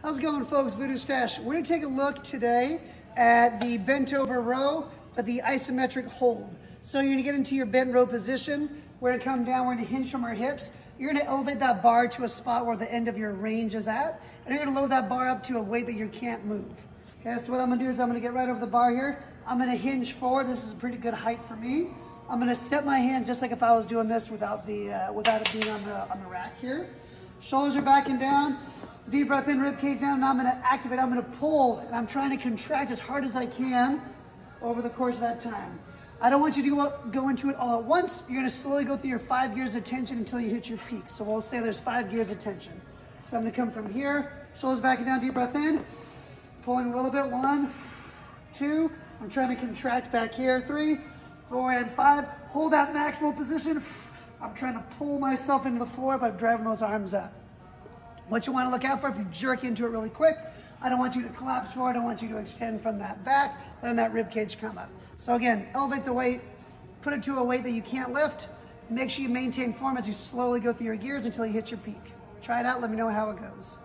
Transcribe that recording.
How's it going, folks? Voodoo Stache. We're gonna take a look today at the bent over row, but the isometric hold. So you're gonna get into your bent row position. We're gonna come down, we're gonna hinge from our hips. You're gonna elevate that bar to a spot where the end of your range is at, and you're gonna load that bar up to a weight that you can't move. Okay, so what I'm gonna do is I'm gonna get right over the bar here. I'm gonna hinge forward. This is a pretty good height for me. I'm gonna set my hand just like if I was doing this without it being on the rack here. Shoulders are backing down. Deep breath in, rib cage down, and I'm gonna activate. I'm gonna pull, and I'm trying to contract as hard as I can over the course of that time. I don't want you to go into it all at once. You're gonna slowly go through your 5 gears of tension until you hit your peak. So we'll say there's 5 gears of tension. So I'm gonna come from here, shoulders backing down, deep breath in, pulling a little bit, 1, 2. I'm trying to contract back here, 3, 4, and 5. Hold that maximal position. I'm trying to pull myself into the floor by driving those arms up. What you want to look out for, if you jerk into it really quick, I don't want you to collapse forward. I don't want you to extend from that back, letting that rib cage come up. So again, elevate the weight, put it to a weight that you can't lift. Make sure you maintain form as you slowly go through your gears until you hit your peak. Try it out, let me know how it goes.